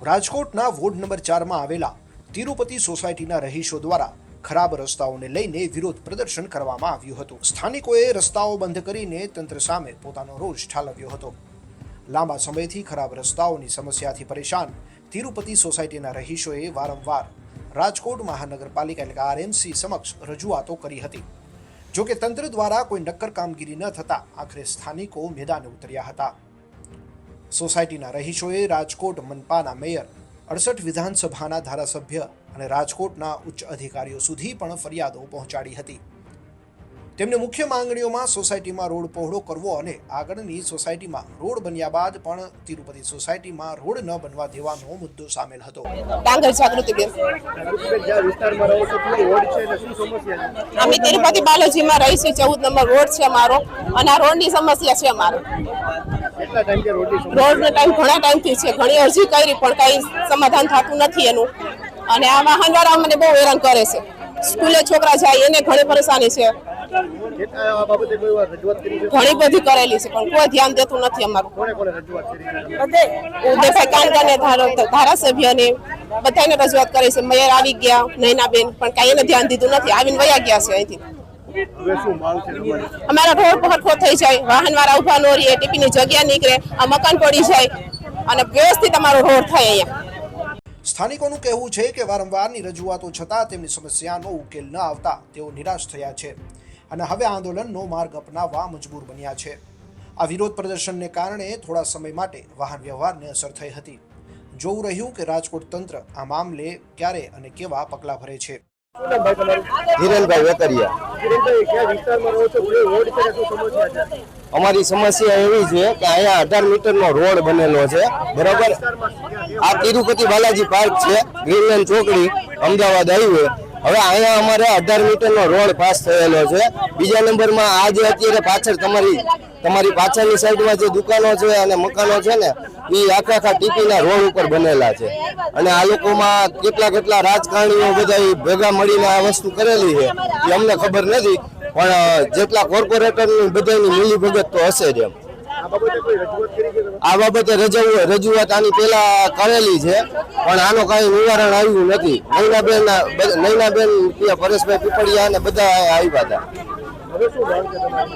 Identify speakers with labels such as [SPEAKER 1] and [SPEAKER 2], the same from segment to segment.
[SPEAKER 1] રાજકોટના ward number 4માં આવેલા તિરુપતિ સોસાયટીના રહીશો દ્વારા ખરાબ રસ્તાઓને લઈને વિરોધ પ્રદર્શન કરવામાં આવ્યું હતું। સ્થાનિકોએ રસ્તાઓ બંધ કરીને તંત્ર સામે પોતાનો રોષ ઠાલવ્યો હતો। લાંબા સમયથી ખરાબ રસ્તાઓની સમસ્યાથી પરેશાન તિરુપતિ સોસાયટીના રહીશોએ વારંવાર રાજકોટ મહાનગરપાલિકા એટલે આરએમસી સમક્ષ રજૂઆતો કરી હતી। જો કે તંત્ર દ્વારા કોઈ નક્કર કામગીરી ન થતા આખરે સ્થાનિકો મેદાને ઉતર્યા હતા। સોસાયટીના રહીશોએ રાજકોટ મનપાના મેયર, 68 વિધાનસભાના ધારાસભ્ય અને રાજકોટના ઉચ્ચ અધિકારીઓ સુધી પણ ફરિયાદો પહોંચાડી હતી। તેમને મુખ્ય માંગણીઓમાં સોસાયટીમાં રોડ પહોળો કરવો અને આગળની સોસાયટીમાં રોડ બન્યા બાદ પણ તિરુપતિ સોસાયટીમાં રોડ ન બનવા દેવાનો મુદ્દો સામેલ હતો।
[SPEAKER 2] ડાંગર જાગૃતિબેન, અમે તિરુપતિ બાલાજીમાં રહી છીએ। 14 નંબર રોડ છે અમારો અને આ રોડની સમસ્યા છે અમારે। રોડનો ટાઈમ ઘણા ટાઈમથી છે, ઘણી અરજી કરી પણ કઈ સમાધાન થતું નથી એનું। અને આ વાહનવાળા અમને બહુ હેરાન કરે છે। સ્કૂલે છોકરા જાય એને ઘણી પરેશાની છે, ઘણી બધી કરેલી છે પણ કોઈ ધ્યાન દેતું નથી અમારું। ઉદયભાઈ કાનગરને ધારાસભ્યને બધાને રજૂઆત કરી છે, મેયર આવી ગયા નૈનાબેન પણ કઈ એને ધ્યાન દીધું નથી, આવીને વયા ગયા છે અહીંથી। અમારા રોડ પરખો થઈ જાય, વાહન વાળા ઉભા ન રહીએ, ટીપીની જગ્યા નીકળે, આ મકાન પડી જાય અને વ્યવસ્થિત અમારો રોડ થાય અહીંયા।
[SPEAKER 1] સ્થાનિકોનું કહેવું છે કે વારંવારની રજૂઆતો છતાં તેમની સમસ્યાનો ઉકેલ ન આવતા તેઓ નિરાશ થયા છે અને હવે આંદોલનનો માર્ગ અપનાવવા મજબૂર બન્યા છે। આ વિરોધ પ્રદર્શનને કારણે થોડા સમય માટે વાહન વ્યવહારને અસર થઈ હતી। જોવું રહ્યું કે રાજકોટ તંત્ર આ મામલે ક્યારે અને કેવા પગલાં ભરે છે।
[SPEAKER 3] હિરેનભાઈ વેકરિયા। અમારી સમસ્યા એવી છે કે અહીંયા 18 મીટરનો રોડ બનેલો છે, બરાબર। આ તિરુપતિ બાલાજી પાર્ક છે, ગ્રીનલેન્ડ ચોકડી, અમદાવાદ હાઈવે। હવે અહીંયા અમારે 18 મીટરનો રોડ પાસ થયેલો છે। બીજા નંબરમાં આ જે અત્યારે પાછળ તમારી પાછળની સાઈડમાં જે દુકાનો છે અને મકાનો છે ને એ આખા ટીપીના રોડ ઉપર બનેલા છે અને આ લોકોમાં કેટલા રાજકારણીઓ બધા ભેગા મળીને આ વસ્તુ કરેલી છે એ અમને ખબર નથી, પણ જેટલા કોર્પોરેટરની બધાની મિલીભગત તો હશે જ એમ। આ બાબતે રજૂઆત આની પહેલા કરેલી છે પણ આનો કાંઈ નિવારણ આવ્યું નથી। નૈનાબેન પરેશભાઈ પીપળિયા અને બધા આવ્યા હતા।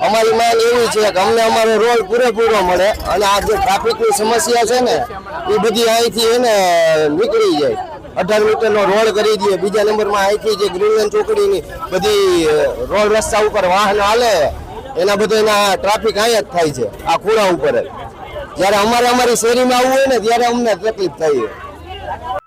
[SPEAKER 3] અમારી માંગ એવી છે કે અમને અમારો રોડ પૂરેપૂરો મળે અને આ જે ટ્રાફિકની સમસ્યા છે ને એ બધી અહીંથી એને નીકળી જાય। 18 મીટરનો રોડ કરી દઈએ। બીજા નંબરમાં અહીંથી જે ગ્રીનલેન્ડ ચોકડીની બધી રોડ રસ્તા ઉપર વાહન હાલે એના બધાના ટ્રાફિક અહીંયા જ થાય છે, આ ખૂણા ઉપર જ। જ્યારે અમારી શેરીમાં આવવું હોય ને ત્યારે અમને તકલીફ થાય છે।